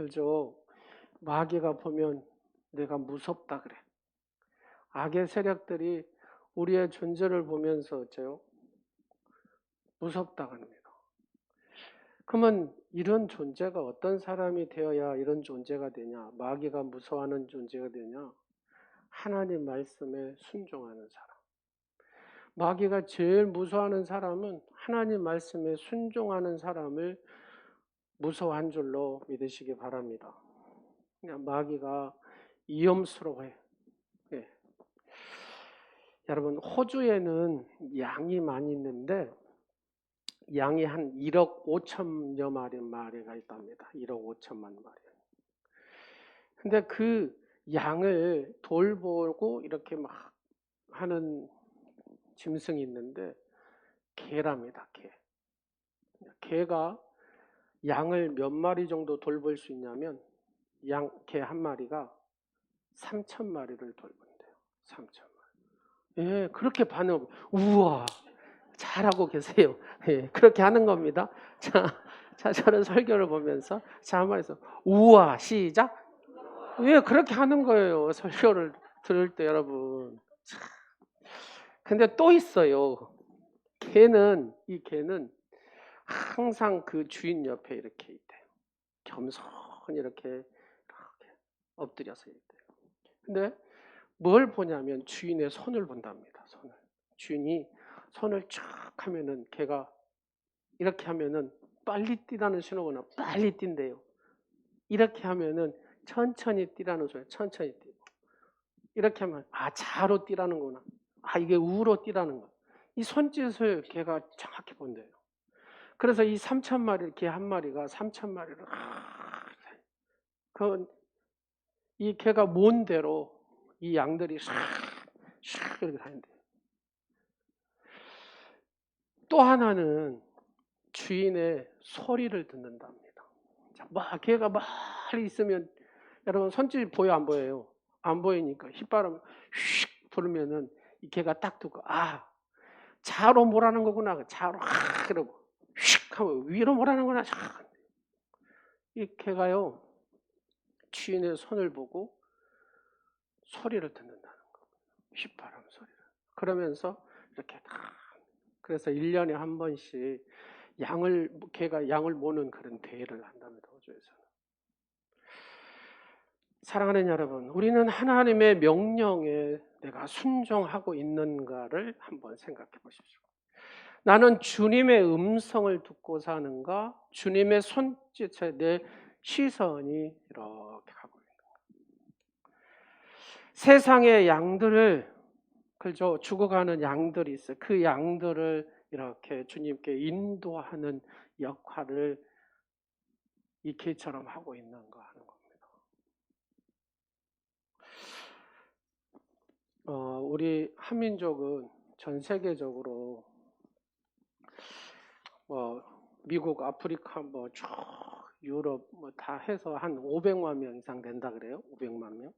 그죠? 마귀가 보면 내가 무섭다 그래. 악의 세력들이 우리의 존재를 보면서 어째요? 무섭다 합니다. 그러면 이런 존재가 어떤 사람이 되어야 이런 존재가 되냐? 마귀가 무서워하는 존재가 되냐? 하나님 말씀에 순종하는 사람. 마귀가 제일 무서워하는 사람은 하나님 말씀에 순종하는 사람을 무서워한 줄로 믿으시기 바랍니다. 그냥 마귀가 위험스러워해. 예. 여러분, 호주에는 양이 많이 있는데 양이 한 1억 5천여 마리가 있답니다. 1억 5천만 마리. 근데 그 양을 돌보고 이렇게 막 하는 짐승이 있는데 개랍니다. 개가 양을 몇 마리 정도 돌볼 수 있냐면 개 한 마리가 3,000마리를 돌본대요. 3,000마리. 예, 그렇게 반응. 우와, 잘하고 계세요. 예, 그렇게 하는 겁니다. 자, 저는 설교를 보면서 자, 한 말해서 우와, 시작. 왜 그렇게 하는 거예요? 설교를 들을 때 여러분. 근데 또 있어요. 이 개는 항상 그 주인 옆에 이렇게 있대요. 겸손히 이렇게 엎드려서 있대요. 근데 뭘 보냐면 주인의 손을 본답니다. 손을. 주인이 손을 쫙 하면은 개가 이렇게 하면은 빨리 뛰라는 신호구나. 빨리 뛴대요. 이렇게 하면은 천천히 뛰라는 소리예요. 천천히 뛰고. 이렇게 하면 좌로 뛰라는구나. 이게 우로 뛰라는 거. 이 손짓을 개가 정확히 본대요. 그래서 이 3,000마리, 개 한 마리가 3,000마리를 이 개가 뭔 대로 이 양들이 샥 이렇게 다닌대요. 또 하나는 주인의 소리를 듣는답니다. 막 개가 많이 있으면 여러분 손짓 보여 안 보여요? 안 보이니까 휘바람 휙 부르면은 이 개가 딱 듣고 좌로 뭐라는 거구나. 좌로 이러고 휙 하면 위로 뭐라는 거나. 이 개가요 주인의 손을 보고 소리를 듣는다는 겁니다. 휘바람 소리를. 그러면서 이렇게 그래서 1년에 한 번씩 개가 양을 모는 그런 대회를 한답니다. 호주에서는. 사랑하는 여러분, 우리는 하나님의 명령에 내가 순종하고 있는가를 한번 생각해 보십시오. 나는 주님의 음성을 듣고 사는가? 주님의 손짓에 내 시선이 이렇게 가고 있는가? 세상의 양들을 그저 죽어가는 양들이 있어요. 그 양들을 이렇게 주님께 인도하는 역할을 이 개처럼 하고 있는가 하는 겁니다. 우리 한민족은 전 세계적으로 미국, 아프리카, 쭉 유럽 다 해서 한 500만 명 이상 된다 그래요. 500만 명.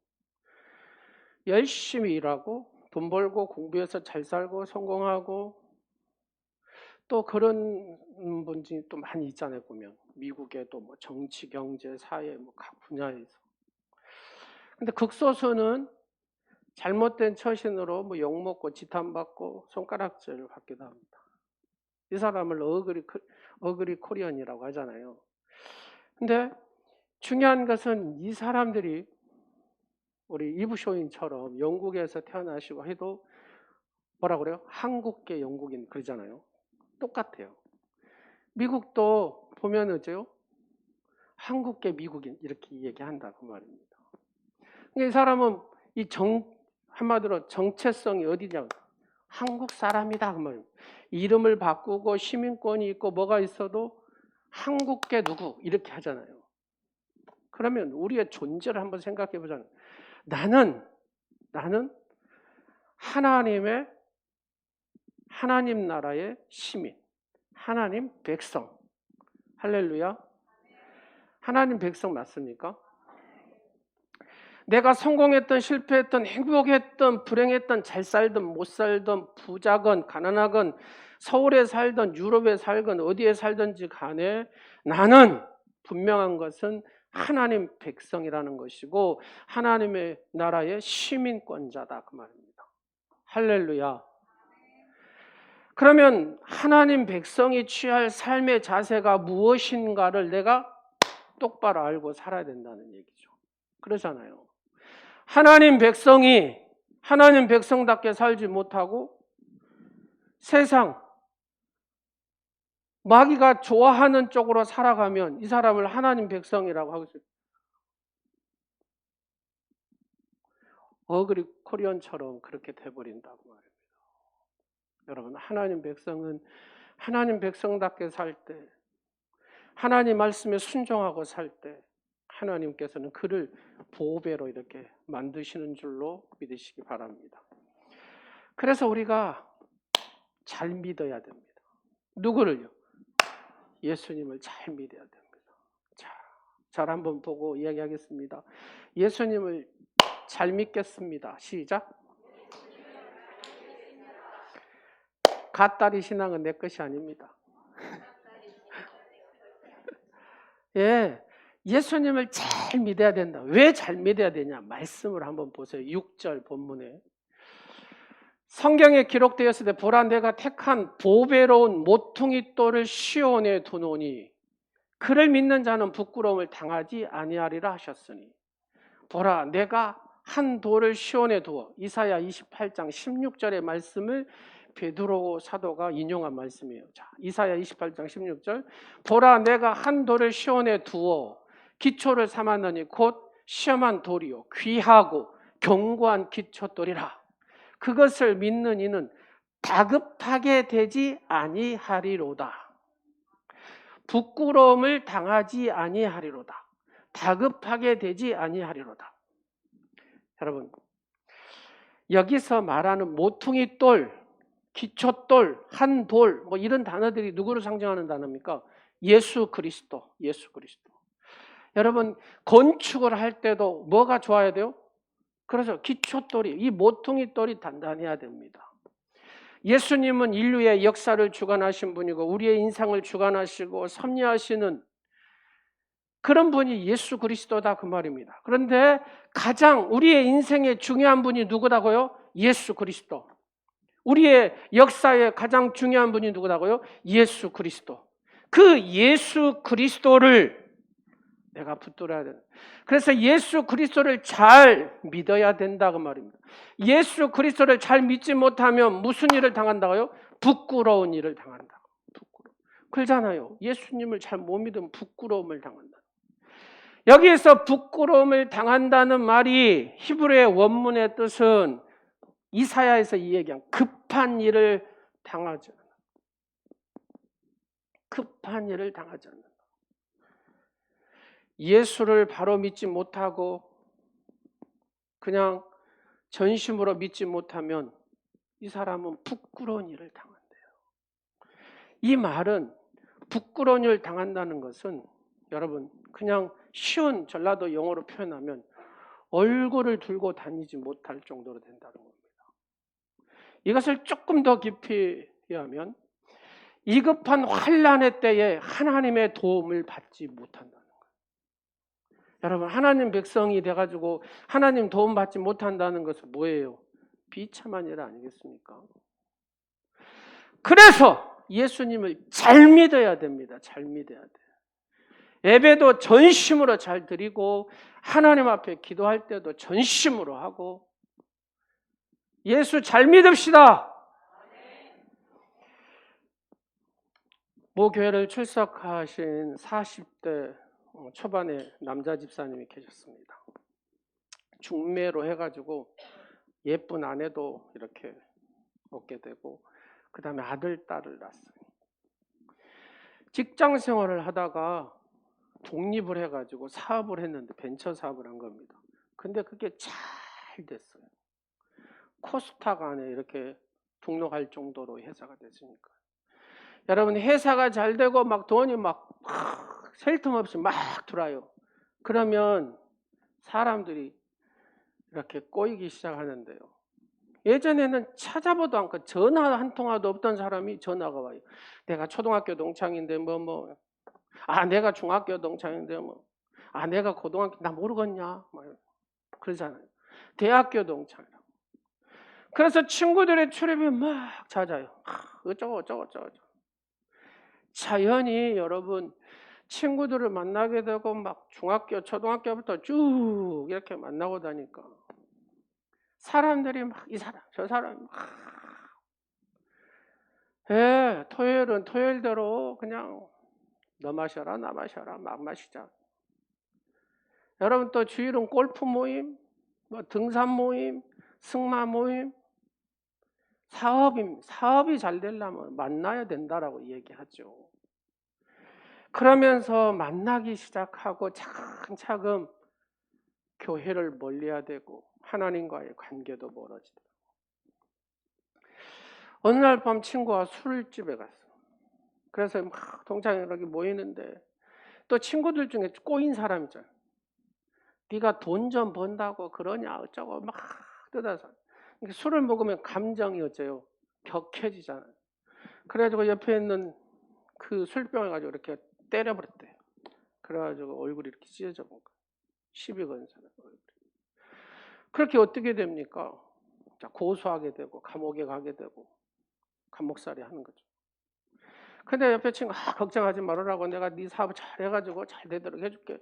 열심히 일하고 돈 벌고 공부해서 잘 살고 성공하고 또 그런 분들이 또 많이 있잖아요. 보면 미국에도 정치, 경제, 사회 각 분야에서. 근데 극소수는 잘못된 처신으로 욕먹고 지탄받고 손가락질을 받기도 합니다. 이 사람을 어그리 코리언이라고 하잖아요. 근데 중요한 것은 이 사람들이 우리 이브쇼인처럼 영국에서 태어나시고 해도 뭐라 그래요? 한국계 영국인 그러잖아요. 똑같아요. 미국도 보면 어째요? 한국계 미국인 이렇게 얘기한다고 말입니다. 그러니까 이 사람은 한마디로 정체성이 어디냐? 한국 사람이다 그 말입니다. 이름을 바꾸고 시민권이 있고 뭐가 있어도 한국계 누구 이렇게 하잖아요. 그러면 우리의 존재를 한번 생각해 보자면 나는 하나님 나라의 시민, 하나님 백성. 할렐루야. 하나님 백성 맞습니까? 내가 성공했던 실패했던 행복했던 불행했던 잘 살던 못 살던 부자건 가난하건 서울에 살던 유럽에 살건 어디에 살든지 간에 나는 분명한 것은 하나님 백성이라는 것이고 하나님의 나라의 시민권자다 그 말입니다. 할렐루야. 그러면 하나님 백성이 취할 삶의 자세가 무엇인가를 내가 똑바로 알고 살아야 된다는 얘기죠. 그러잖아요. 하나님 백성이 하나님 백성답게 살지 못하고 세상 마귀가 좋아하는 쪽으로 살아가면 이 사람을 하나님 백성이라고 하고 있어요. 어그리 코리언처럼 그렇게 돼버린다고 말입니다. 여러분, 하나님 백성은 하나님 백성답게 살 때, 하나님 말씀에 순종하고 살 때 하나님께서는 그를 보배로 이렇게 만드시는 줄로 믿으시기 바랍니다. 그래서 우리가 잘 믿어야 됩니다. 누구를요? 예수님을 잘 믿어야 됩니다. 잘 한번 보고 이야기하겠습니다. 예수님을 잘 믿겠습니다. 시작. 갓다리 신앙은 내 것이 아닙니다. 예, 예수님을 잘 믿어야 된다. 왜 잘 믿어야 되냐? 말씀을 한번 보세요. 6절 본문에. 성경에 기록되었을 때 보라 내가 택한 보배로운 모퉁이 돌을 시온에 두노니 그를 믿는 자는 부끄러움을 당하지 아니하리라 하셨으니 보라 내가 한 돌을 시온에 두어. 이사야 28장 16절의 말씀을 베드로 사도가 인용한 말씀이에요. 자, 이사야 28장 16절. 보라 내가 한 돌을 시온에 두어 기초를 삼았느니 곧 시험한 돌이요 귀하고 견고한 기초돌이라. 그것을 믿는 이는 다급하게 되지 아니하리로다. 부끄러움을 당하지 아니하리로다. 다급하게 되지 아니하리로다. 여러분, 여기서 말하는 모퉁이 돌, 기초돌, 한 돌, 뭐 이런 단어들이 누구를 상징하는 단어입니까? 예수 그리스도, 예수 그리스도. 여러분, 건축을 할 때도 뭐가 좋아야 돼요? 그래서 기초돌이, 이 모퉁이 돌이 단단해야 됩니다. 예수님은 인류의 역사를 주관하신 분이고 우리의 인생을 주관하시고 섭리하시는 그런 분이 예수 그리스도다 그 말입니다. 그런데 가장 우리의 인생에 중요한 분이 누구다고요? 예수 그리스도. 우리의 역사에 가장 중요한 분이 누구다고요? 예수 그리스도. 그 예수 그리스도를 내가 붙들어야 된다. 그래서 예수 그리스도를 잘 믿어야 된다 그 말입니다. 예수 그리스도를 잘 믿지 못하면 무슨 일을 당한다고요? 부끄러운 일을 당한다. 부끄러워. 그러잖아요. 예수님을 잘 못 믿으면 부끄러움을 당한다. 여기에서 부끄러움을 당한다는 말이 히브리의 원문의 뜻은 이사야에서 이 얘기한 급한 일을 당하지 않아. 급한 일을 당하지 않는다. 예수를 바로 믿지 못하고 그냥 전심으로 믿지 못하면 이 사람은 부끄러운 일을 당한대요. 이 말은 부끄러운 일을 당한다는 것은 여러분 그냥 쉬운 전라도 영어로 표현하면 얼굴을 들고 다니지 못할 정도로 된다는 겁니다. 이것을 조금 더 깊이 하면 이급한 환난의 때에 하나님의 도움을 받지 못한다는 거예요. 여러분 하나님 백성이 돼가지고 하나님 도움 받지 못한다는 것은 뭐예요? 비참한 일 아니겠습니까? 그래서 예수님을 잘 믿어야 됩니다. 잘 믿어야 돼요. 예배도 전심으로 잘 드리고 하나님 앞에 기도할 때도 전심으로 하고 예수 잘 믿읍시다. 모 교회를 출석하신 40대 초반의 남자 집사님이 계셨습니다. 중매로 해가지고 예쁜 아내도 이렇게 얻게 되고 그 다음에 아들, 딸을 낳았어요. 직장 생활을 하다가 독립을 해가지고 사업을 했는데 벤처 사업을 한 겁니다. 근데 그게 잘 됐어요. 코스닥 안에 이렇게 등록할 정도로 회사가 됐으니까. 여러분 회사가 잘 되고 막 돈이 막 셀 틈 없이 막 들어와요. 그러면 사람들이 이렇게 꼬이기 시작하는데요. 예전에는 찾아보도 않고 전화 한 통화도 없던 사람이 전화가 와요. 내가 초등학교 동창인데 내가 중학교 동창인데 내가 고등학교 나 모르겠냐? 막 그러잖아요. 대학교 동창이라고. 그래서 친구들의 출입이 막 잦아요. 어쩌고. 자연히 여러분 친구들을 만나게 되고 막 중학교, 초등학교부터 쭉 이렇게 만나고 다니까 사람들이 막 이 사람, 저 사람 토요일은 토요일대로 그냥 너 마셔라, 나 마셔라, 막 마시자. 여러분 또 주일은 골프 모임, 뭐 등산 모임, 승마 모임, 사업이 잘 되려면 만나야 된다라고 얘기하죠. 그러면서 만나기 시작하고 차근차근 교회를 멀리해야 되고 하나님과의 관계도 멀어지더라고요. 어느 날 밤 친구가 술집에 갔어. 그래서 막 동창이 이렇게 모이는데 또 친구들 중에 꼬인 사람 있잖아. 네가 돈 좀 번다고 그러냐 어쩌고 막 뜯어서. 술을 먹으면 감정이 어째요? 격해지잖아요. 그래가지고 옆에 있는 그 술병을 가지고 이렇게 때려버렸대요. 그래가지고 얼굴이 이렇게 찢어져 본 거예요. 시비 건 사람 얼굴이. 그렇게 어떻게 됩니까? 고소하게 되고 감옥에 가게 되고 감옥살이 하는 거죠. 근데 옆에 친구 걱정하지 말으라고 내가 네 사업 잘 해가지고 잘 되도록 해줄게.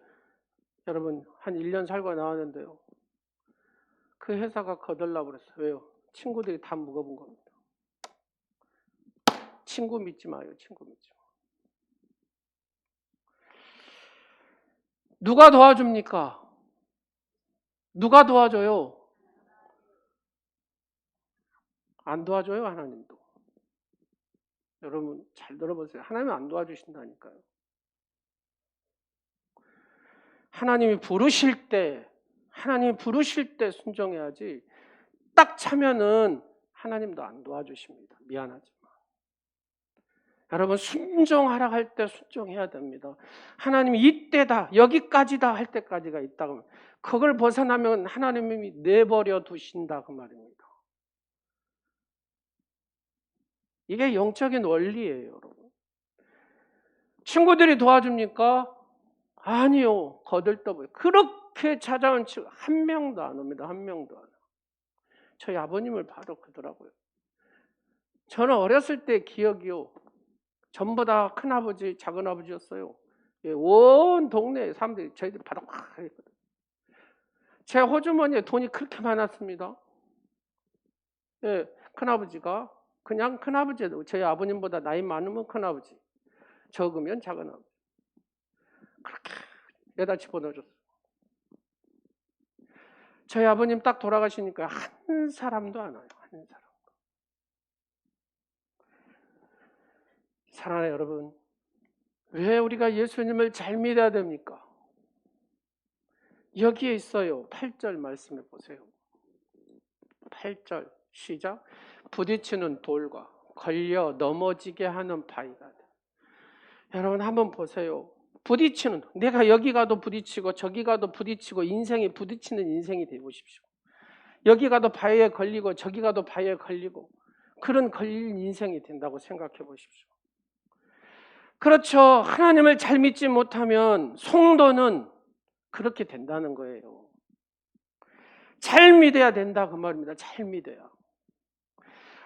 여러분 한 1년 살고 나왔는데요. 그 회사가 거덜나 버렸어요. 왜요? 친구들이 다 묵어본 겁니다. 친구 믿지 마요. 친구 믿지 마. 누가 도와줍니까? 누가 도와줘요? 안 도와줘요, 하나님도. 여러분 잘 들어보세요. 하나님은 안 도와주신다니까요. 하나님이 부르실 때 순종해야지. 딱 차면은 하나님도 안 도와주십니다. 미안하지만. 여러분 순종하라 할 때 순종해야 됩니다. 하나님이 이때다, 여기까지다 할 때까지가 있다고. 그걸 벗어나면 하나님이 내버려 두신다 그 말입니다. 이게 영적인 원리예요, 여러분. 친구들이 도와줍니까? 아니요. 거들떠보요. 그렇게 찾아온 친구 한 명도 안 옵니다. 한 명도 안 와요. 저희 아버님을 봐도 그러더라고요. 저는 어렸을 때 기억이요. 전부 다 큰아버지, 작은아버지였어요. 온 동네 사람들이 저희들 바로 막 했거든요. 제 호주머니에 돈이 그렇게 많았습니다. 큰아버지가 그냥 큰아버지예요. 저희 아버님보다 나이 많으면 큰아버지, 적으면 작은아버지. 그렇게 여다 집어넣어줬어요. 저희 아버님 딱 돌아가시니까 한 사람도 안 와요. 한 사람. 사랑하는 여러분, 왜 우리가 예수님을 잘 믿어야 됩니까? 여기에 있어요. 8절 말씀해 보세요. 8절 시작. 부딪히는 돌과 걸려 넘어지게 하는 바위가 돼. 여러분 한번 보세요. 부딪히는, 내가 여기 가도 부딪히고 저기 가도 부딪히고 인생이 부딪히는 인생이 되보십시오. 여기 가도 바위에 걸리고 저기 가도 바위에 걸리고 그런 걸린 인생이 된다고 생각해 보십시오. 그렇죠. 하나님을 잘 믿지 못하면 성도는 그렇게 된다는 거예요. 잘 믿어야 된다 그 말입니다. 잘 믿어야.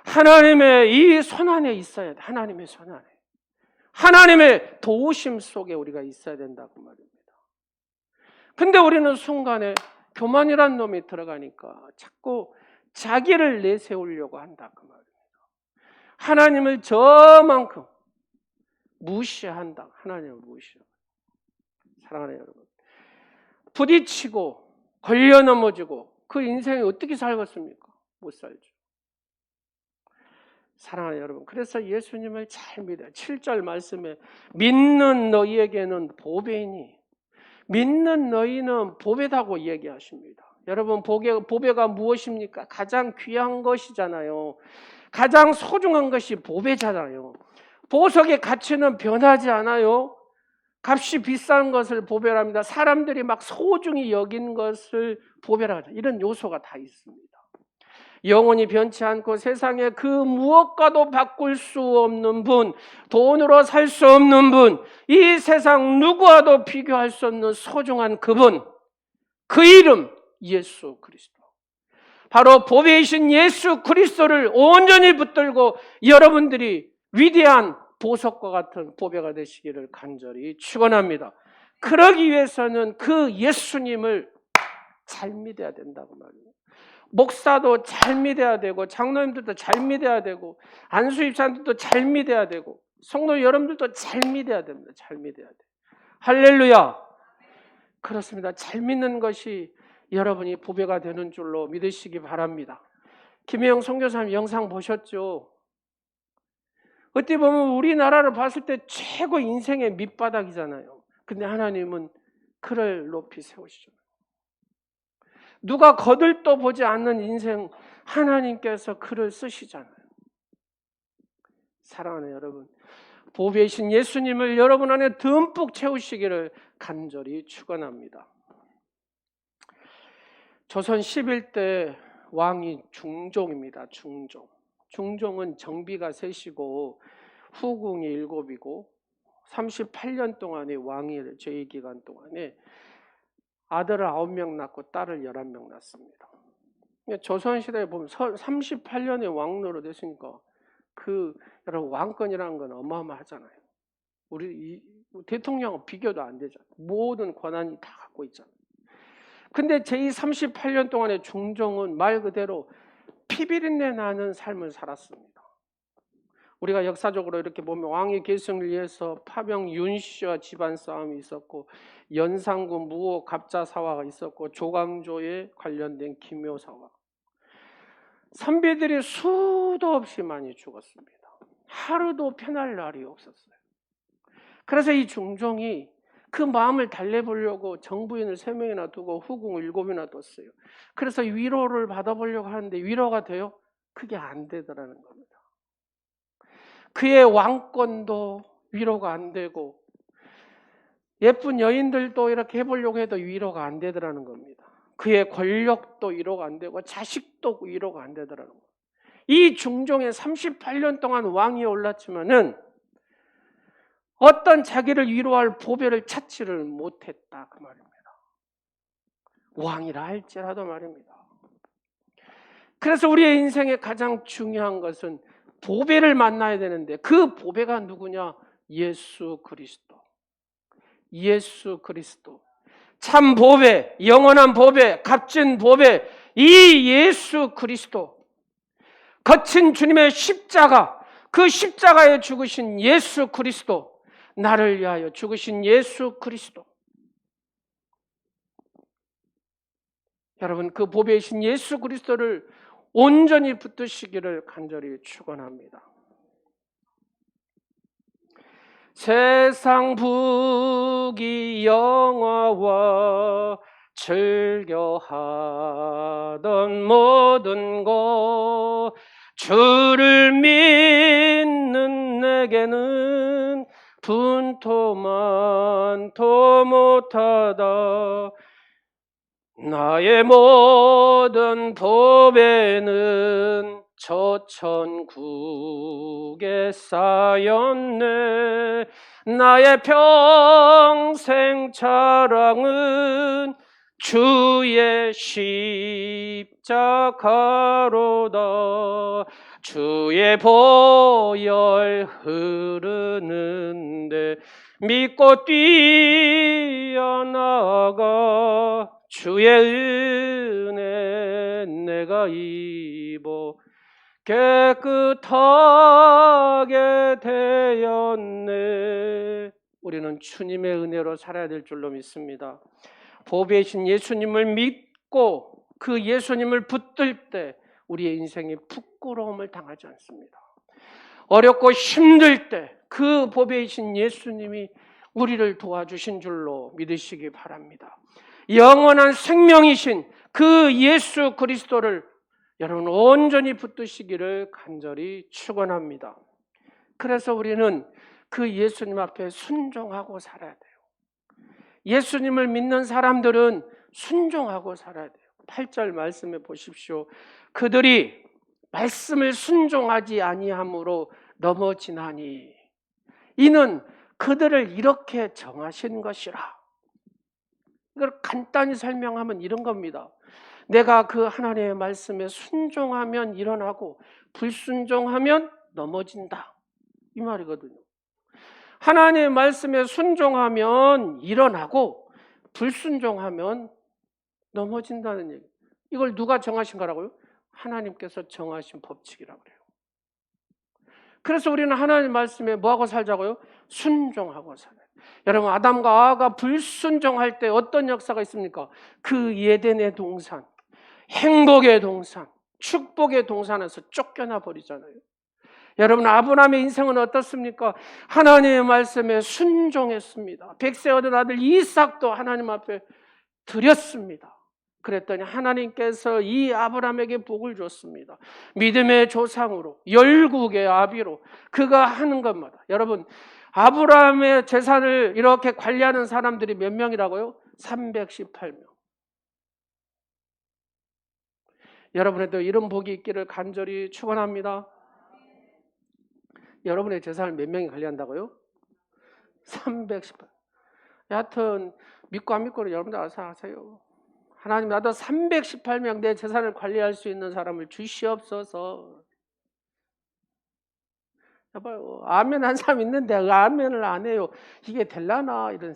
하나님의 이 손안에 있어야 돼. 하나님의 손안에. 하나님의 도우심 속에 우리가 있어야 된다고 말입니다. 근데 우리는 순간에 교만이란 놈이 들어가니까 자꾸 자기를 내세우려고 한다 그 말입니다. 하나님을 저만큼 무시한다. 하나님을 무시한다. 사랑하는 여러분, 부딪히고 걸려 넘어지고 그 인생이 어떻게 살겠습니까? 못 살죠. 사랑하는 여러분, 그래서 예수님을 잘 믿어요. 7절 말씀에 믿는 너희에게는 보배이니, 믿는 너희는 보배다고 얘기하십니다. 여러분 보배가 무엇입니까? 가장 귀한 것이잖아요. 가장 소중한 것이 보배잖아요. 보석의 가치는 변하지 않아요. 값이 비싼 것을 보배랍니다. 사람들이 막 소중히 여긴 것을 보배라고 하죠. 이런 요소가 다 있습니다. 영원히 변치 않고 세상에 그 무엇과도 바꿀 수 없는 분, 돈으로 살 수 없는 분, 이 세상 누구와도 비교할 수 없는 소중한 그분, 그 이름 예수 그리스도. 바로 보배이신 예수 그리스도를 온전히 붙들고 여러분들이 위대한 보석과 같은 보배가 되시기를 간절히 축원합니다. 그러기 위해서는 그 예수님을 잘 믿어야 된다고 말이에요. 목사도 잘 믿어야 되고, 장로님들도 잘 믿어야 되고, 안수입사님들도 잘 믿어야 되고, 성도 여러분들도 잘 믿어야 됩니다. 잘 믿어야 돼요. 할렐루야. 그렇습니다. 잘 믿는 것이 여러분이 보배가 되는 줄로 믿으시기 바랍니다. 김혜영 선교사님 영상 보셨죠? 어떻게 보면 우리나라를 봤을 때 최고 인생의 밑바닥이잖아요. 근데 하나님은 그를 높이 세우시죠. 누가 거들떠 보지 않는 인생, 하나님께서 그를 쓰시잖아요. 사랑하는 여러분, 보배이신 예수님을 여러분 안에 듬뿍 채우시기를 간절히 축원합니다. 조선 11대 왕이 중종입니다. 중종은 정비가 셋이고 후궁이 7이고 38년 동안의 왕위를 제2기간 동안에 아들을 9명 낳고 딸을 11명 낳습니다. 조선시대에 보면 38년의 왕노로 됐으니까 여러분 왕권이라는 건 어마어마하잖아요. 우리 대통령은 비교도 안 되잖아요. 모든 권한이 다 갖고 있잖아요. 근데 제38년 동안의 중종은 말 그대로 피비린내 나는 삶을 살았습니다. 우리가 역사적으로 이렇게 보면 왕위 계승을 위해서 파병 윤씨와 집안 싸움이 있었고, 연산군 무호 갑자사화가 있었고, 조광조에 관련된 기묘사화, 선비들이 수도 없이 많이 죽었습니다. 하루도 편할 날이 없었어요. 그래서 이 중종이 그 마음을 달래보려고 정부인을 3명이나 두고 후궁을 7이나 뒀어요. 그래서 위로를 받아보려고 하는데 위로가 돼요? 그게 안 되더라는 겁니다. 그의 왕권도 위로가 안 되고, 예쁜 여인들도 이렇게 해보려고 해도 위로가 안 되더라는 겁니다. 그의 권력도 위로가 안 되고 자식도 위로가 안 되더라는 겁니다. 이 중종의 38년 동안 왕위에 올랐지만은 어떤 자기를 위로할 보배를 찾지를 못했다, 그 말입니다. 왕이라 할지라도 말입니다. 그래서 우리의 인생에 가장 중요한 것은 보배를 만나야 되는데, 그 보배가 누구냐? 예수 그리스도. 예수 그리스도. 참 보배, 영원한 보배, 값진 보배, 이 예수 그리스도. 거친 주님의 십자가, 그 십자가에 죽으신 예수 그리스도, 나를 위하여 죽으신 예수 그리스도. 여러분, 그 보배이신 예수 그리스도를 온전히 붙드시기를 간절히 축원합니다. 세상 부귀 영화와 즐겨하던 모든 것, 주를 믿는 내게는 분토만도 못하다. 나의 모든 보배는 저 천국에 쌓였네. 나의 평생 자랑은 주의 십자가로다. 주의 보혈 흐르는데 믿고 뛰어나가 주의 은혜 내가 입어 깨끗하게 되었네. 우리는 주님의 은혜로 살아야 될 줄로 믿습니다. 보배이신 예수님을 믿고 그 예수님을 붙들 때 우리의 인생이 부끄러움을 당하지 않습니다. 어렵고 힘들 때 그 보배이신 예수님이 우리를 도와주신 줄로 믿으시기 바랍니다. 영원한 생명이신 그 예수 그리스도를 여러분 온전히 붙드시기를 간절히 축원합니다. 그래서 우리는 그 예수님 앞에 순종하고 살아야 돼요. 예수님을 믿는 사람들은 순종하고 살아야 돼요. 8절 말씀해 보십시오. 그들이 말씀을 순종하지 아니함으로 넘어지나니 이는 그들을 이렇게 정하신 것이라. 이걸 간단히 설명하면 이런 겁니다. 내가 그 하나님의 말씀에 순종하면 일어나고 불순종하면 넘어진다, 이 말이거든요. 하나님의 말씀에 순종하면 일어나고 불순종하면 넘어진다는 얘기. 이걸 누가 정하신 거라고요? 하나님께서 정하신 법칙이라고 그래요. 그래서 우리는 하나님 말씀에 뭐하고 살자고요? 순종하고 살아요. 여러분, 아담과 하와가 불순종할 때 어떤 역사가 있습니까? 그 예덴의 동산, 행복의 동산, 축복의 동산에서 쫓겨나 버리잖아요. 여러분, 아브라함의 인생은 어떻습니까? 하나님의 말씀에 순종했습니다. 백세 얻은 아들 이삭도 하나님 앞에 드렸습니다. 그랬더니 하나님께서 이 아브라함에게 복을 줬습니다. 믿음의 조상으로, 열국의 아비로 그가 하는 것마다. 여러분, 아브라함의 재산을 이렇게 관리하는 사람들이 몇 명이라고요? 318명. 여러분에도 이런 복이 있기를 간절히 축원합니다. 여러분의 재산을 몇 명이 관리한다고요? 318. 여하튼 믿고 안 믿고는 여러분들 알아서 하세요. 하나님, 나도 318명 내 재산을 관리할 수 있는 사람을 주시옵소서. 여봐요, 아멘 한 사람 있는데 아멘을 안 해요. 이게 될라나? 이런.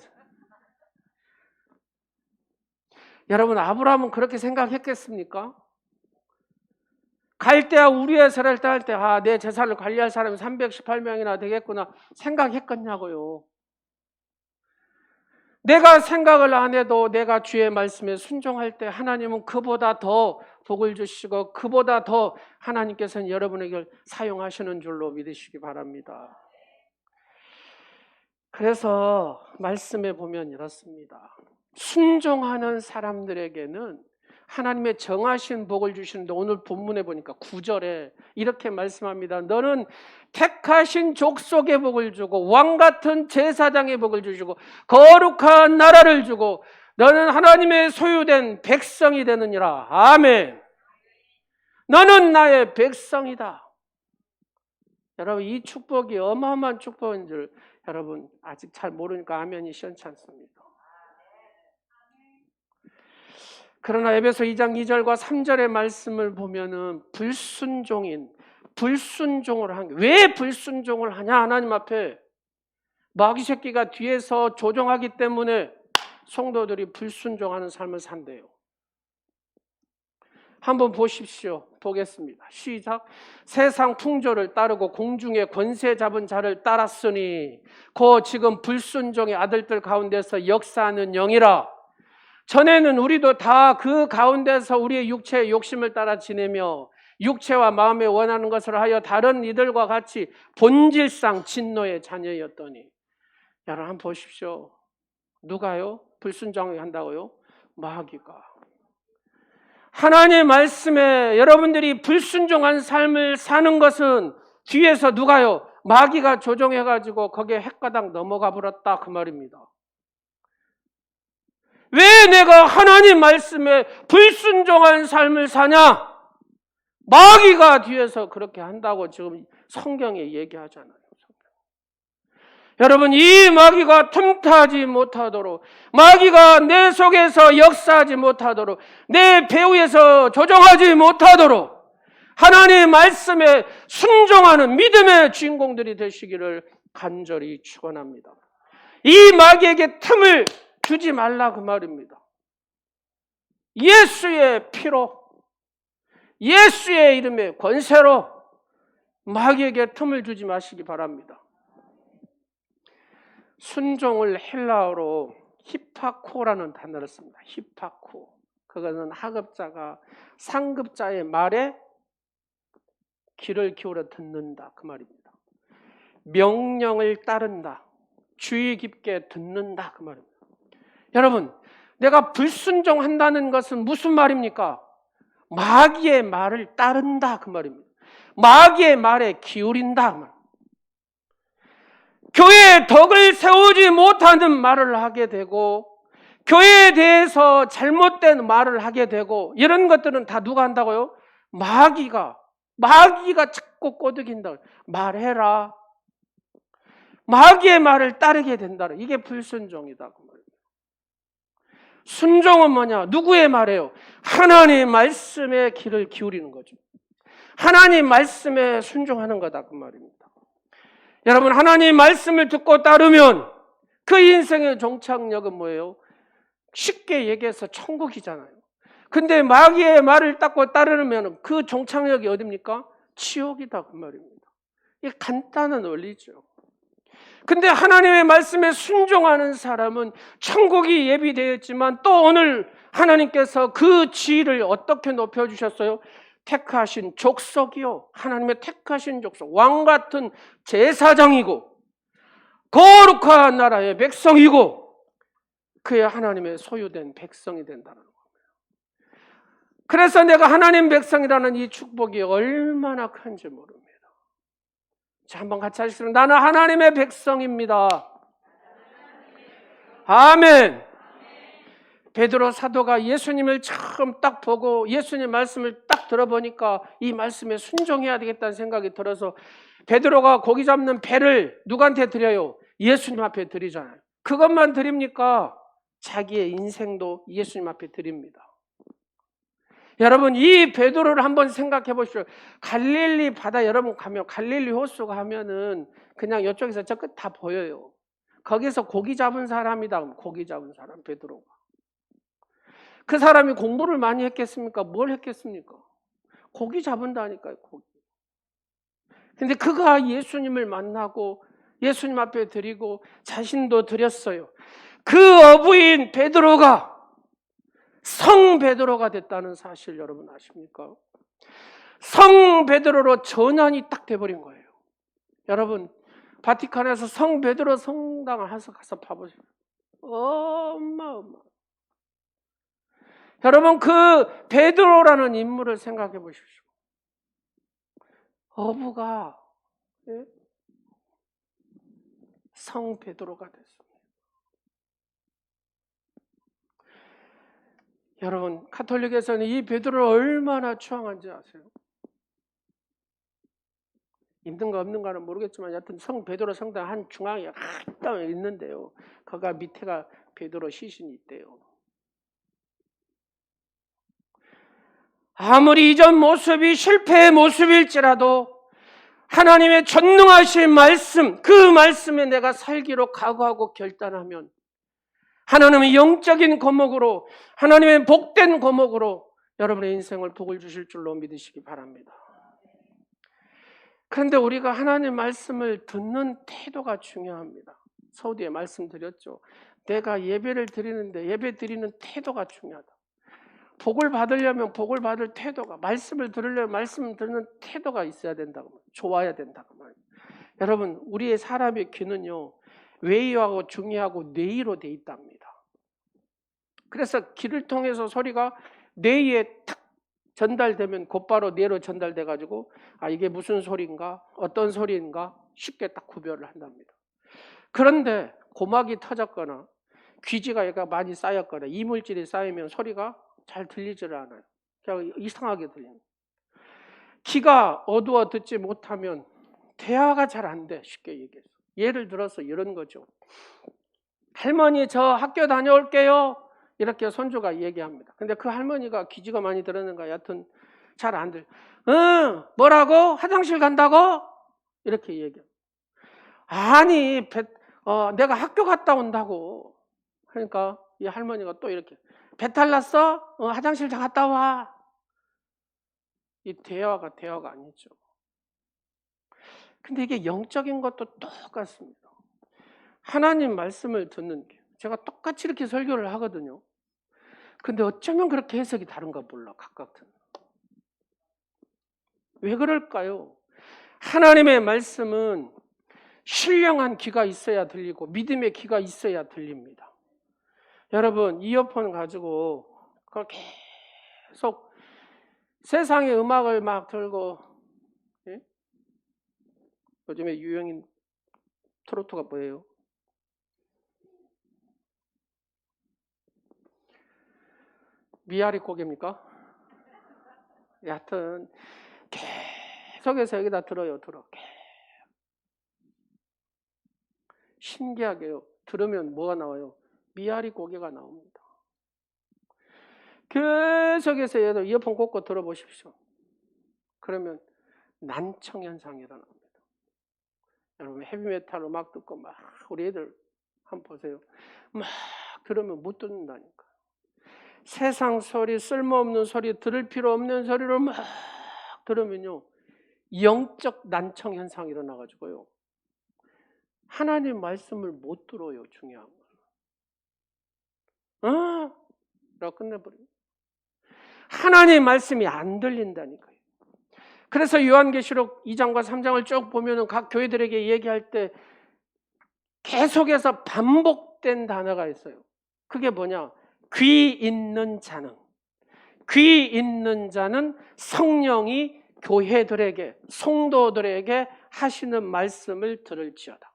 여러분, 아브라함은 그렇게 생각했겠습니까? 갈대아 우리의 세를 딸 때 내 재산을 관리할 사람이 318명이나 되겠구나 생각했겠냐고요. 내가 생각을 안 해도 내가 주의 말씀에 순종할 때 하나님은 그보다 더 복을 주시고 그보다 더 하나님께서는 여러분에게 사용하시는 줄로 믿으시기 바랍니다. 그래서 말씀에 보면 이렇습니다. 순종하는 사람들에게는 하나님의 정하신 복을 주시는데, 오늘 본문에 보니까 9절에 이렇게 말씀합니다. 너는 택하신 족속의 복을 주고 왕같은 제사장의 복을 주시고 거룩한 나라를 주고 너는 하나님의 소유된 백성이 되느니라. 아멘. 너는 나의 백성이다. 여러분, 이 축복이 어마어마한 축복인 줄 여러분 아직 잘 모르니까 아멘이 시원치 않습니다. 그러나 에베소 2장 2절과 3절의 말씀을 보면은 불순종을 한 게, 왜 불순종을 하냐? 하나님 앞에 마귀 새끼가 뒤에서 조종하기 때문에 성도들이 불순종하는 삶을 산대요. 한번 보십시오. 보겠습니다. 시작. 세상 풍조를 따르고 공중에 권세 잡은 자를 따랐으니 곧 지금 불순종의 아들들 가운데서 역사하는 영이라. 전에는 우리도 다 그 가운데서 우리의 육체의 욕심을 따라 지내며 육체와 마음에 원하는 것을 하여 다른 이들과 같이 본질상 진노의 자녀였더니. 여러분 한번 보십시오. 누가요? 불순종을 한다고요? 마귀가. 하나님의 말씀에 여러분들이 불순종한 삶을 사는 것은 뒤에서 누가요? 마귀가 조종해가지고 거기에 헷가닥 넘어가 버렸다, 그 말입니다. 왜 내가 하나님 말씀에 불순종한 삶을 사냐? 마귀가 뒤에서 그렇게 한다고 지금 성경에 얘기하잖아요. 여러분, 이 마귀가 틈타지 못하도록, 마귀가 내 속에서 역사하지 못하도록, 내 배후에서 조종하지 못하도록 하나님의 말씀에 순종하는 믿음의 주인공들이 되시기를 간절히 축원합니다. 이 마귀에게 틈을 주지 말라, 그 말입니다. 예수의 피로, 예수의 이름의 권세로 마귀에게 틈을 주지 마시기 바랍니다. 순종을 헬라어로 히파코라는 단어를 씁니다. 히파코. 그것은 하급자가 상급자의 말에 귀를 기울여 듣는다, 그 말입니다. 명령을 따른다, 주의 깊게 듣는다, 그 말입니다. 여러분, 내가 불순종한다는 것은 무슨 말입니까? 마귀의 말을 따른다, 그 말입니다. 마귀의 말에 기울인다, 그 말. 교회에 덕을 세우지 못하는 말을 하게 되고, 교회에 대해서 잘못된 말을 하게 되고, 이런 것들은 다 누가 한다고요? 마귀가 마귀가 자꾸 꼬드긴다. 말해라. 마귀의 말을 따르게 된다. 이게 불순종이다. 그 말입니다. 순종은 뭐냐? 누구의 말이에요? 하나님의 말씀에 귀를 기울이는 거죠. 하나님 말씀에 순종하는 거다. 그 말입니다. 여러분, 하나님 말씀을 듣고 따르면 그 인생의 종착역은 뭐예요? 쉽게 얘기해서 천국이잖아요. 근데 마귀의 말을 따르면 그 종착역이 어딥니까? 지옥이다. 그 말입니다. 이게 간단한 원리죠. 근데 하나님의 말씀에 순종하는 사람은 천국이 예비되어 있지만 또 오늘 하나님께서 그 지위를 어떻게 높여주셨어요? 택하신 족속이요. 하나님의 택하신 족속. 왕 같은 제사장이고 거룩한 나라의 백성이고 그의 하나님의 소유된 백성이 된다는 겁니다. 그래서 내가 하나님 백성이라는 이 축복이 얼마나 큰지 모릅니다. 자, 한번 같이 하시겠습니다. 나는 하나님의 백성입니다. 아멘. 베드로 사도가 예수님을 처음 딱 보고 예수님 말씀을 딱 들어보니까 이 말씀에 순종해야 되겠다는 생각이 들어서 베드로가 고기 잡는 배를 누구한테 드려요? 예수님 앞에 드리잖아요. 그것만 드립니까? 자기의 인생도 예수님 앞에 드립니다. 여러분, 이 베드로를 한번 생각해 보십시오. 갈릴리 바다 여러분 가면 갈릴리 호수 가면은 그냥 이쪽에서 저 끝 다 보여요. 거기서 고기 잡은 사람이다. 고기 잡은 사람 베드로가. 그 사람이 공부를 많이 했겠습니까? 뭘 했겠습니까? 고기 잡은다니까요. 고기. 근데 그가 예수님을 만나고 예수님 앞에 드리고 자신도 드렸어요. 그 어부인 베드로가 성 베드로가 됐다는 사실 여러분 아십니까? 성 베드로로 전환이 딱 돼버린 거예요. 여러분, 바티칸에서 성 베드로 성당을 가서 봐보세요. 어마어마. 여러분, 그 베드로라는 인물을 생각해 보십시오. 어부가 성 베드로가 됐습니다. 여러분, 가톨릭에서는 이 베드로를 얼마나 추앙한지 아세요? 있는가 없는가는 모르겠지만 여하튼 성 베드로 성당 한 중앙에 한땅 있는데요. 거기 밑에가 베드로 시신이 있대요. 아무리 이전 모습이 실패의 모습일지라도 하나님의 전능하신 말씀, 그 말씀에 내가 살기로 각오하고 결단하면 하나님의 영적인 거목으로, 하나님의 복된 거목으로 여러분의 인생을 복을 주실 줄로 믿으시기 바랍니다. 그런데 우리가 하나님 말씀을 듣는 태도가 중요합니다. 서두에 말씀드렸죠. 내가 예배를 드리는데 예배 드리는 태도가 중요하다. 복을 받으려면 복을 받을 태도가, 말씀을 들으려면 말씀을 듣는 태도가 있어야 된다고, 좋아야 된다고 말이에요. 여러분, 우리의 사람의 귀는요, 외의하고 중의하고 뇌의로 돼 있답니다. 그래서 귀를 통해서 소리가 뇌에 탁 전달되면 곧바로 뇌로 전달돼 가지고 아, 이게 무슨 소리인가, 어떤 소리인가 쉽게 딱 구별을 한답니다. 그런데 고막이 터졌거나 귀지가 많이 쌓였거나 이물질이 쌓이면 소리가 잘 들리지를 않아요. 그냥 이상하게 들립니다. 귀가 어두워 듣지 못하면 대화가 잘 안 돼. 쉽게 얘기해서. 예를 들어서 이런 거죠. 할머니, 저 학교 다녀올게요. 이렇게 손주가 얘기합니다. 근데 그 할머니가 귀지가 많이 들었는가 여하튼 잘 안 들려. 응, 뭐라고? 화장실 간다고? 이렇게 얘기해요. 아니, 내가 학교 갔다 온다고. 그러니까 이 할머니가 또 이렇게 배탈 났어? 화장실 다 갔다 와. 이 대화가 아니죠. 근데 이게 영적인 것도 똑같습니다. 하나님 말씀을 듣는 게 제가 똑같이 이렇게 설교를 하거든요. 근데 어쩌면 그렇게 해석이 다른가 몰라, 각각은. 왜 그럴까요? 하나님의 말씀은 신령한 귀가 있어야 들리고 믿음의 귀가 있어야 들립니다. 여러분, 이어폰 가지고 그걸 계속 세상의 음악을 막 들고, 예? 요즘에 유행인 트로트가 뭐예요? 미아리 고개입니까? 여하튼 계속해서 여기다 들어. 신기하게요. 들으면 뭐가 나와요? 미아리 고개가 나옵니다. 계속해서 얘도 이어폰 꽂고 들어보십시오. 그러면 난청 현상이 일어납니다. 여러분 헤비메탈 음악 듣고 막 우리 애들 한번 보세요. 막 들으면 못 듣는다니까. 세상 소리, 쓸모없는 소리, 들을 필요 없는 소리를 막 들으면요, 영적 난청 현상이 일어나가지고요, 하나님 말씀을 못 들어요. 중요한 건. 라고 끝내버려요. 하나님 말씀이 안 들린다니까요. 그래서 요한계시록 2장과 3장을 쭉 보면은 각 교회들에게 얘기할 때 계속해서 반복된 단어가 있어요. 그게 뭐냐? 귀 있는 자는 성령이 교회들에게, 성도들에게 하시는 말씀을 들을지어다.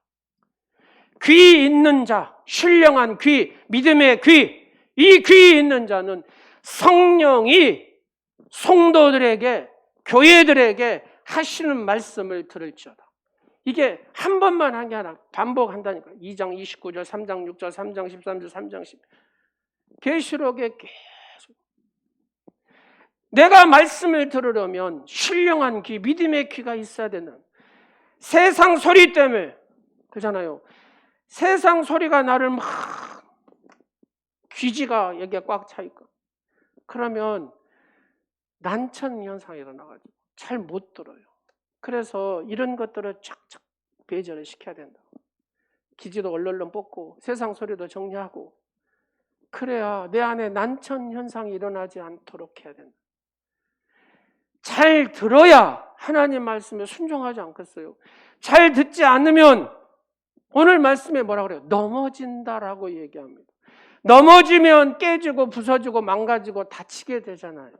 귀 있는 자, 신령한 귀, 믿음의 귀, 이 귀 있는 자는 성령이 성도들에게, 교회들에게 하시는 말씀을 들을지어다. 이게 한 번만 한 게 아니라 반복한다니까. 2장 29절, 3장 6절, 3장 13절, 3장 10. 계시록에 계속. 내가 말씀을 들으려면 신령한 귀, 믿음의 귀가 있어야 되는. 세상 소리 때문에, 그렇잖아요. 세상 소리가 나를 막 귀지가 여기에 꽉 차 있고, 그러면 난천 현상이 일어나가지고 잘 못 들어요. 그래서 이런 것들을 착착 배제를 시켜야 된다. 기지도 얼른 뽑고 세상 소리도 정리하고, 그래야 내 안에 난천 현상이 일어나지 않도록 해야 된다. 잘 들어야 하나님 말씀에 순종하지 않겠어요? 잘 듣지 않으면 오늘 말씀에 뭐라고 그래요? 넘어진다라고 얘기합니다. 넘어지면 깨지고 부서지고 망가지고 다치게 되잖아요.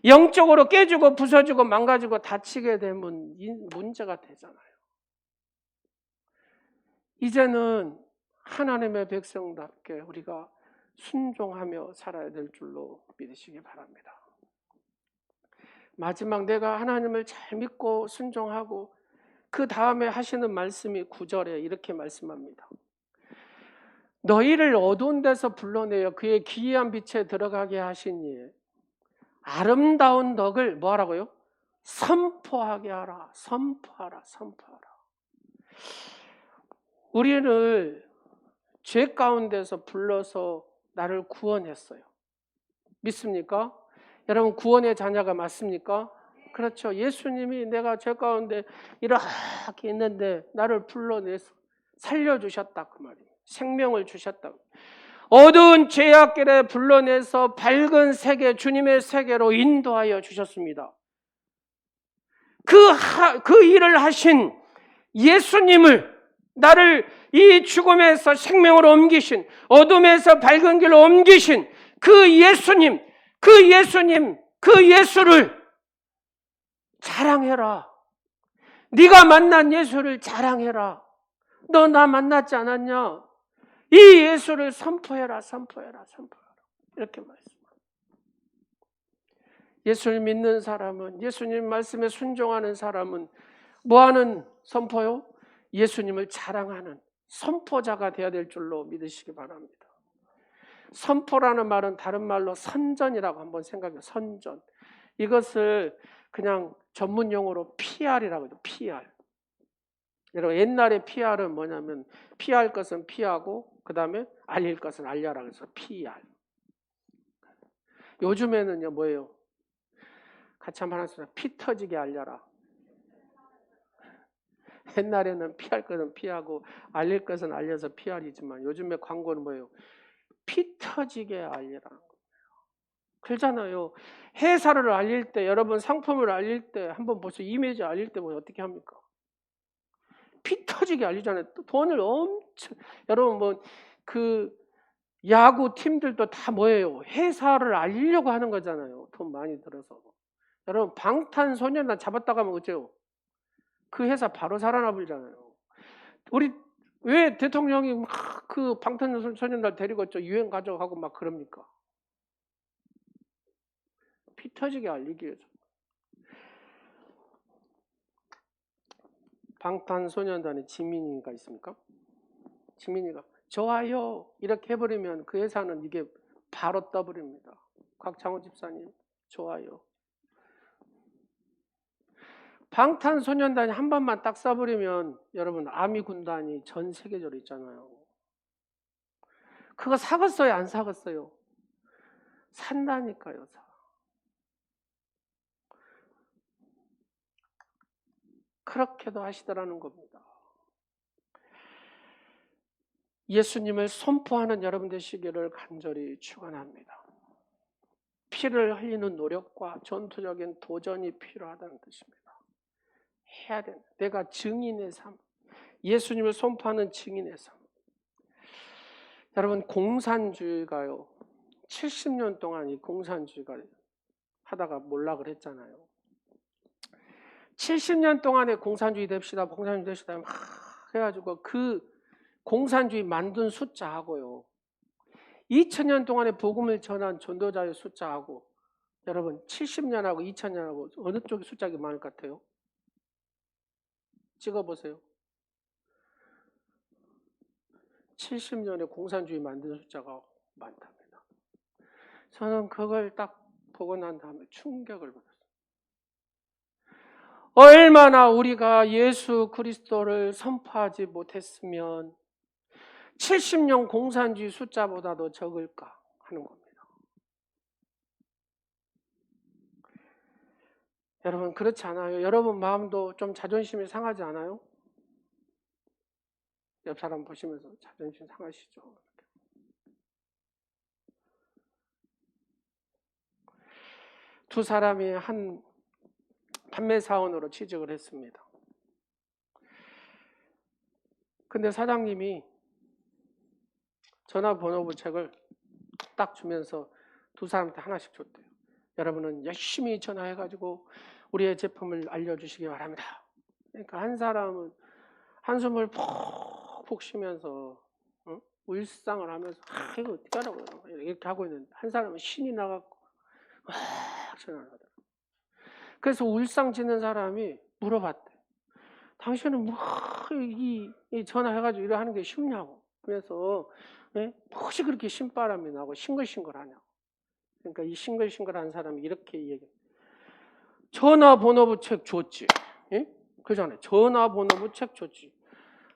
영적으로 깨지고 부서지고 망가지고 다치게 되면 문제가 되잖아요. 이제는 하나님의 백성답게 우리가 순종하며 살아야 될 줄로 믿으시기 바랍니다. 마지막 내가 하나님을 잘 믿고 순종하고 그 다음에 하시는 말씀이 9절에 이렇게 말씀합니다. 너희를 어두운 데서 불러내어 그의 기이한 빛에 들어가게 하시니 아름다운 덕을 뭐하라고요? 선포하게 하라. 선포하라. 우리를 죄 가운데서 불러서 나를 구원했어요. 믿습니까? 여러분 구원의 자녀가 맞습니까? 그렇죠. 예수님이 내가 죄 가운데 이렇게 있는데 나를 불러내서 살려주셨다 그 말이에요. 생명을 주셨다. 어두운 죄악길에 불러내서 밝은 세계, 주님의 세계로 인도하여 주셨습니다. 그 일을 하신 예수님을, 나를 이 죽음에서 생명으로 옮기신, 어둠에서 밝은 길로 옮기신 그 예수님, 그 예수를 자랑해라. 네가 만난 예수를 자랑해라. 너 나 만났지 않았냐? 이 예수를 선포해라. 이렇게 말씀합니다. 예수를 믿는 사람은, 예수님 말씀에 순종하는 사람은 뭐하는 선포요? 예수님을 자랑하는 선포자가 되어야 될 줄로 믿으시기 바랍니다. 선포라는 말은 다른 말로 선전이라고 한번 생각해요. 선전. 이것을 그냥 전문 용어로 PR이라고 하죠. PR. 여러분 옛날에 PR은 뭐냐면 피할 것은 피하고 그 다음에 알릴 것은 알려라. 그래서 PR. 요즘에는요 뭐예요? 같이 한번 하겠습니다. 피 터지게 알려라. 옛날에는 피할 것은 피하고 알릴 것은 알려서 PR이지만 요즘에 광고는 뭐예요? 피 터지게 알리라는 거예요. 그렇잖아요. 회사를 알릴 때, 여러분 상품을 알릴 때 한번 보세요. 이미지 알릴 때 보면 어떻게 합니까? 피 터지게 알리잖아요. 또 돈을 엄청, 여러분 뭐 그 야구 팀들도 다 뭐예요? 회사를 알리려고 하는 거잖아요. 돈 많이 들어서. 여러분 방탄소년단 잡았다가 하면 어째요? 그 회사 바로 살아나버리잖아요. 우리 왜 대통령이 막 그 방탄소년단 데리고 유행 가져가고 막 그럽니까? 피 터지게 알리기 위해서. 방탄소년단의 지민이가 있습니까? 지민이가 좋아요 이렇게 해버리면 그 회사는 이게 바로 떠버립니다. 곽창호 집사님 좋아요. 방탄소년단이 한 번만 딱 써버리면 여러분 아미 군단이 전 세계적으로 있잖아요. 그거 사겠어요 안 사겠어요? 산다니까요. 그렇게도 하시더라는 겁니다. 예수님을 선포하는 여러분 되시기를 간절히 축원합니다. 피를 흘리는 노력과 전투적인 도전이 필요하다는 뜻입니다. 해야 된다. 내가 증인의 삶, 예수님을 선포하는 증인의 삶. 여러분 공산주의가요 70년 동안 이 공산주의가 하다가 몰락을 했잖아요. 70년 동안에 공산주의 됩시다 막 해가지고 그 공산주의 만든 숫자하고요 2000년 동안에 복음을 전한 전도자의 숫자하고 여러분 70년하고 2000년하고 어느 쪽이 숫자가 많을 것 같아요? 찍어보세요. 70년에 공산주의 만든 숫자가 많답니다. 저는 그걸 딱 보고 난 다음에 충격을 받았어요. 얼마나 우리가 예수 그리스도를 선포하지 못했으면 70년 공산주의 숫자보다도 적을까 하는 겁니다. 여러분 그렇지 않아요? 여러분 마음도 좀 자존심이 상하지 않아요? 옆 사람 보시면서 자존심 상하시죠? 두 사람이 한 판매사원으로 취직을 했습니다. 근데 사장님이 전화번호부 책을 딱 주면서 두 사람한테 하나씩 줬대요. 여러분은 열심히 전화해가지고 우리의 제품을 알려주시기 바랍니다. 그러니까 한 사람은 한숨을 푹푹 쉬면서 울상을 하면서 이거 어떻게 하라고요 이렇게 하고 있는데 한 사람은 신이 나갖고 막 전화를 하더라고요. 그래서 울상 짓는 사람이 물어봤대. 당신은 뭐 이 전화해가지고 이래 하는 게 쉽냐고. 그래서 무엇이 그렇게 신바람이 나고 싱글싱글하냐고. 그러니까 이 싱글싱글한 사람이 이렇게 얘기해. 전화번호부 책 줬지. 예? 그러잖아요. 전화번호부 책 줬지.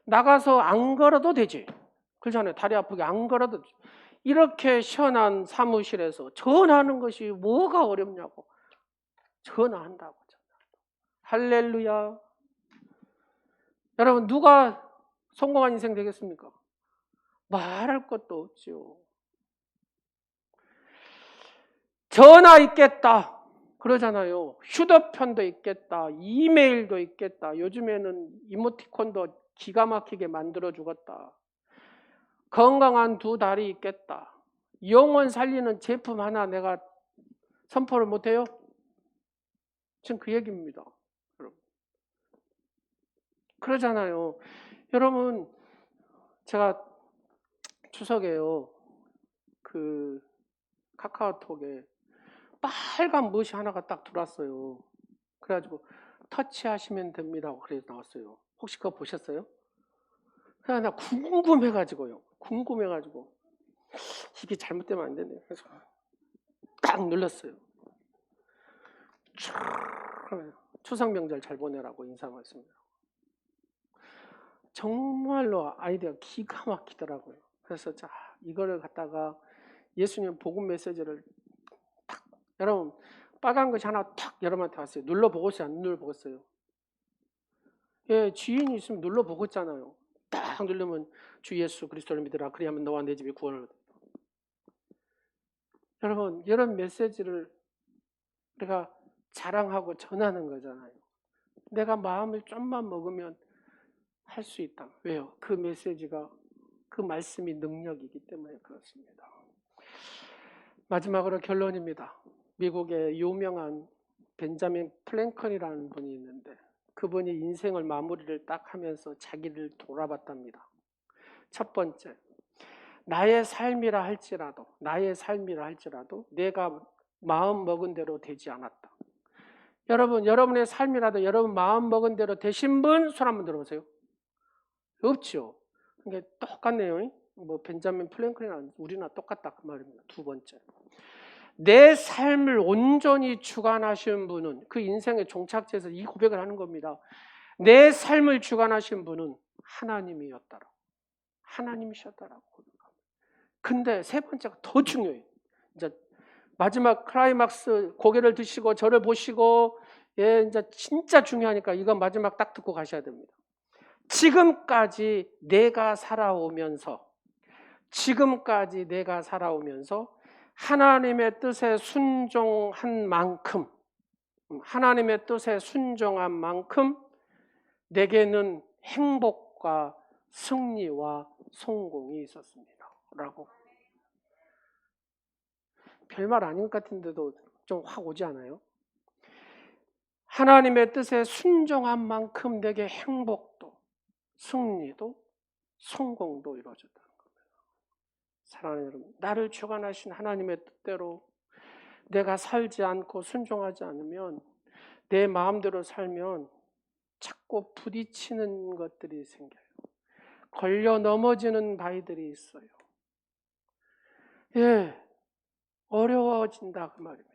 나가서 안 걸어도 되지. 그러잖아요. 다리 아프게 안 걸어도 되지. 이렇게 시원한 사무실에서 전화하는 것이 뭐가 어렵냐고. 전화한다고. 할렐루야. 여러분 누가 성공한 인생 되겠습니까? 말할 것도 없지요. 전화 있겠다 그러잖아요. 휴대폰도 있겠다. 이메일도 있겠다. 요즘에는 이모티콘도 기가 막히게 만들어 주겠다. 건강한 두 다리 있겠다. 영혼 살리는 제품 하나 내가 선포를 못해요? 지금 그 얘기입니다. 여러분. 그러잖아요. 여러분 제가 추석에요. 그 카카오톡에 빨간 무엇이 하나가 딱 들어왔어요. 그래가지고 터치하시면 됩니다. 그래서 나왔어요. 혹시 그거 보셨어요? 그래서 나 궁금해가지고요. 이게 잘못되면 안 되네. 그래서 딱 눌렀어요. 추석 명절 잘 보내라고 인사 말씀드려요. 정말로 아이디어가 기가 막히더라고요. 그래서 자 이거를 갖다가 예수님 복음 메시지를 탁 여러분 빨간 것이 하나 탁 여러분한테 왔어요. 눌러보겠어요? 안 눌러보겠어요? 예, 주인이 있으면 눌러보겠잖아요. 딱 누르면 주 예수 그리스도를 믿으라 그리하면 너와 내 집이 구원을 얻는다. 여러분 이런 메시지를 내가 자랑하고 전하는 거잖아요. 내가 마음을 좀만 먹으면 할 수 있다. 왜요? 그 메시지가 그 말씀이 능력이기 때문에 그렇습니다. 마지막으로 결론입니다. 미국의 유명한 벤자민 플랭컨이라는 분이 있는데 그분이 인생을 마무리를 딱 하면서 자기를 돌아봤답니다. 첫 번째, 나의 삶이라 할지라도 내가 마음 먹은 대로 되지 않았다. 여러분, 여러분의 삶이라도 여러분 마음 먹은 대로 되신 분 손 한번 들어보세요. 없죠. 이게 똑같네요. 뭐 벤자민 플랭클이나 우리나 똑같다 그 말입니다. 두 번째, 내 삶을 온전히 주관하시는 분은, 그 인생의 종착지에서 이 고백을 하는 겁니다. 내 삶을 주관하신 분은 하나님이었다라고, 하나님이셨다라고 고백합니다. 근데 세 번째가 더 중요해요. 이제 마지막 클라이막스, 고개를 드시고 저를 보시고, 예, 이제 진짜 중요하니까 이건 마지막 딱 듣고 가셔야 됩니다. 지금까지 내가 살아오면서 하나님의 뜻에 순종한 만큼, 하나님의 뜻에 순종한 만큼 내게는 행복과 승리와 성공이 있었습니다. 라고. 별말 아닌 것 같은데도 좀 확 오지 않아요? 하나님의 뜻에 순종한 만큼 내게 행복도, 승리도, 성공도 이루어졌다는 겁니다. 사랑하는 여러분, 나를 주관하신 하나님의 뜻대로 내가 살지 않고 순종하지 않으면, 내 마음대로 살면 자꾸 부딪히는 것들이 생겨요. 걸려 넘어지는 바위들이 있어요. 예, 어려워진다 그 말입니다.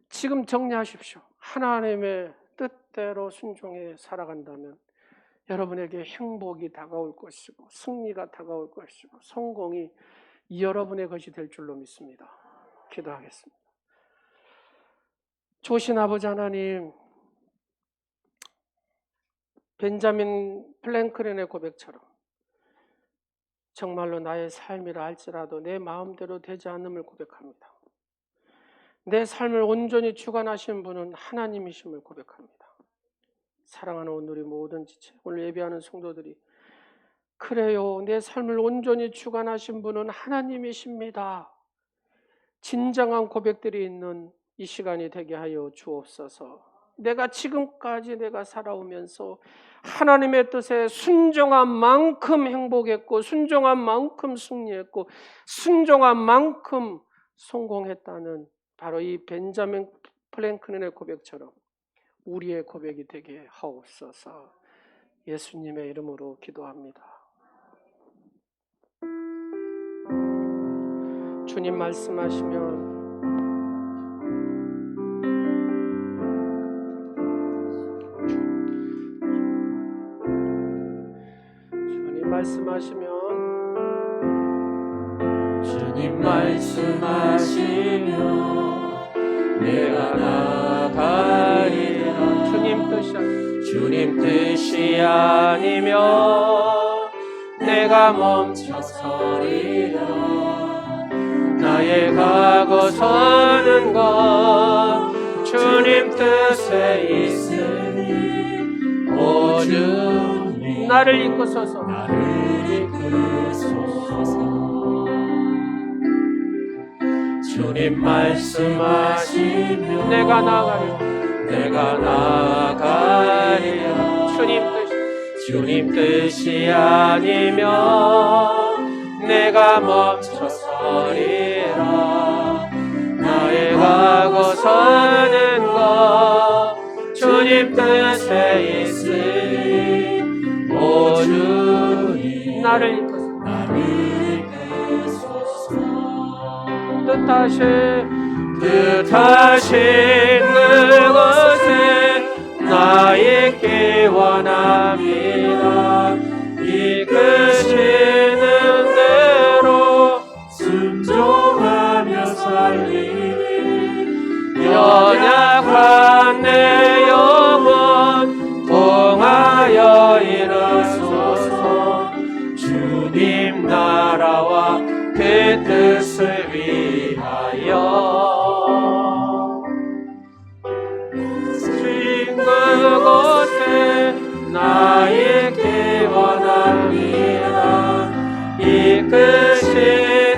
지금 정리하십시오. 하나님의 뜻대로 순종해 살아간다면 여러분에게 행복이 다가올 것이고, 승리가 다가올 것이고, 성공이 여러분의 것이 될 줄로 믿습니다. 기도하겠습니다. 좋으신 아버지 하나님, 벤자민 플랭클린의 고백처럼 정말로 나의 삶이라 할지라도 내 마음대로 되지 않음을 고백합니다. 내 삶을 온전히 주관하신 분은 하나님이심을 고백합니다. 사랑하는 오늘 우리 모든 지체, 오늘 예배하는 성도들이, 그래요, 내 삶을 온전히 주관하신 분은 하나님이십니다. 진정한 고백들이 있는 이 시간이 되게 하여 주옵소서. 내가 지금까지 내가 살아오면서 하나님의 뜻에 순종한 만큼 행복했고, 순종한 만큼 승리했고, 순종한 만큼 성공했다는 바로 이 벤자민 플랭클린의 고백처럼 우리의 고백이 되게 하옵소서. 예수님의 이름으로 기도합니다. 주님 말씀하시면 주님 말씀하시면 내가 나아가리라. 주님 뜻이 아니면 내가 멈춰서리라. 나의 가고 서는 것 주님 뜻에 있으니 오 주님 나를 이끄소서. 주님 말씀하시면 내가 나아가리라. 주님 뜻이 아니면 내가 멈춰서리라. 나의 가고 서는 것 주님 뜻에 있으니 오 주님 나를 이끄소서. 뜻하신 그것에 나 있기 원합니다. 이끄시는 대로 순종하며 살리니 연약한 내 영혼 통하여 일어서서 주님 나라와 그 뜻을 위하여 주인 그곳에 나 있기 원합니다. 이끄시는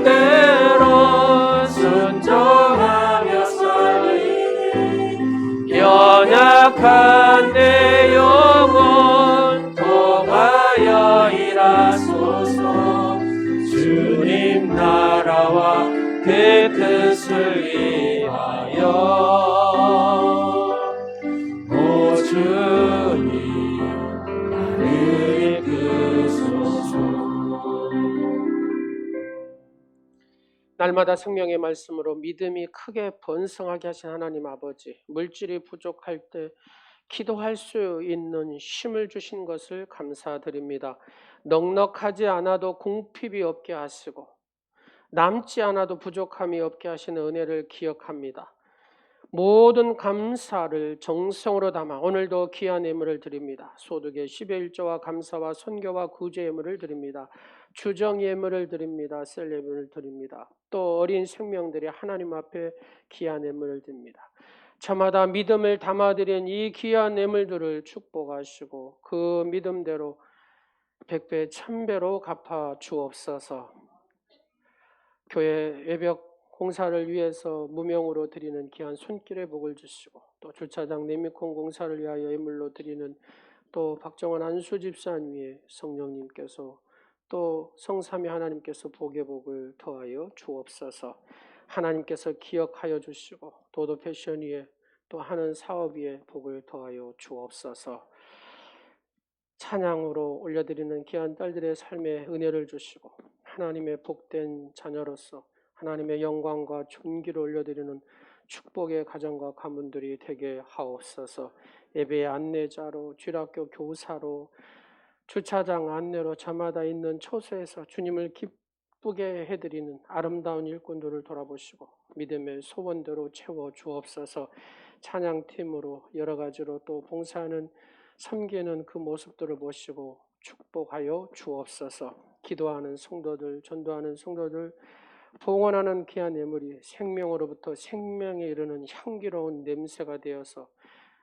대로 순종하며 살리니 연약한 내 영혼 통하여 일하소서. 주님 나라와 그 뜻을 위하여 날마다 생명의 말씀으로 믿음이 크게 번성하게 하신 하나님 아버지, 물질이 부족할 때 기도할 수 있는 힘을 주신 것을 감사드립니다. 넉넉하지 않아도 궁핍이 없게 하시고 남지 않아도 부족함이 없게 하시는 은혜를 기억합니다. 모든 감사를 정성으로 담아 오늘도 귀한 예물을 드립니다. 소득의 10의 1조와 감사와 선교와 구제 예물을 드립니다. 주정 예물을 드립니다. 셀 예물을 드립니다. 또 어린 생명들이 하나님 앞에 귀한 예물을 드립니다. 저마다 믿음을 담아드린 이 귀한 예물들을 축복하시고 그 믿음대로 100배, 1000배로 갚아 주옵소서. 교회 외벽 공사를 위해서 무명으로 드리는 귀한 손길의 복을 주시고 또 주차장 네미콘 공사를 위하여 예물로 드리는 또 박정원 안수 집사님 위에 성령님께서 또 성삼위 하나님께서 복의 복을 더하여 주옵소서. 하나님께서 기억하여 주시고 도도 패션 위에 또 하는 사업 위에 복을 더하여 주옵소서. 찬양으로 올려드리는 귀한 딸들의 삶에 은혜를 주시고 하나님의 복된 자녀로서 하나님의 영광과 존귀를 올려드리는 축복의 가정과 가문들이 되게 하옵소서. 예배의 안내자로, 주일학교 교사로, 주차장 안내로 저마다 있는 처소에서 주님을 기쁘게 해드리는 아름다운 일꾼들을 돌아보시고 믿음의 소원대로 채워 주옵소서. 찬양팀으로 여러 가지로 또 봉사하는 섬기는 그 모습들을 보시고 축복하여 주옵소서. 기도하는 성도들, 전도하는 성도들, 봉헌하는 귀한 예물이 생명으로부터 생명에 이르는 향기로운 냄새가 되어서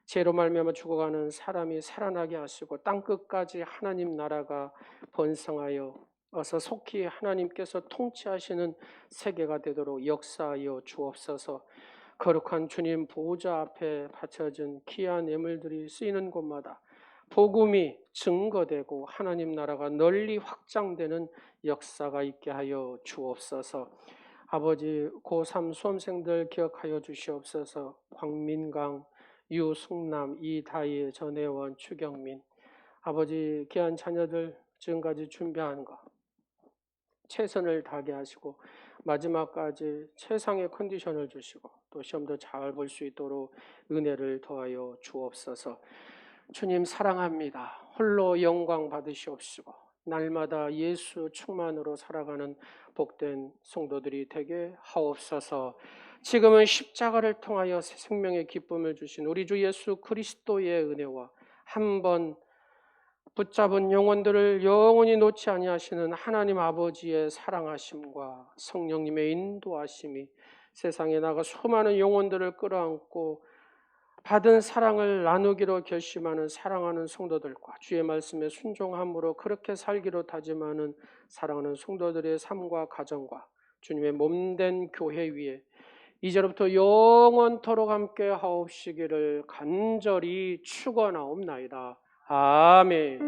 죄로 말미암아 죽어가는 사람이 살아나게 하시고 땅끝까지 하나님 나라가 번성하여 어서 속히 하나님께서 통치하시는 세계가 되도록 역사하여 주옵소서. 거룩한 주님 보호자 앞에 바쳐진 귀한 예물들이 쓰이는 곳마다 복음이 증거되고 하나님 나라가 널리 확장되는 역사가 있게 하여 주옵소서. 아버지 고3 수험생들 기억하여 주시옵소서. 황민강, 유승남, 이다희, 전혜원, 추경민 아버지 귀한 자녀들 지금까지 준비한 거 최선을 다하게 하시고 마지막까지 최상의 컨디션을 주시고 또 시험도 잘 볼 수 있도록 은혜를 더하여 주옵소서. 주님 사랑합니다. 홀로 영광 받으시옵시고 날마다 예수 충만으로 살아가는 복된 성도들이 되게 하옵소서. 지금은 십자가를 통하여 새 생명의 기쁨을 주신 우리 주 예수 그리스도의 은혜와 한번 붙잡은 영혼들을 영원히 놓지 아니하시는 하나님 아버지의 사랑하심과 성령님의 인도하심이 세상에 나가 수많은 영혼들을 끌어안고 받은 사랑을 나누기로 결심하는 사랑하는 성도들과 주의 말씀에 순종함으로 그렇게 살기로 다짐하는 사랑하는 성도들의 삶과 가정과 주님의 몸된 교회 위에 이제로부터 영원토록 함께 하옵시기를 간절히 축원하옵나이다. 아멘.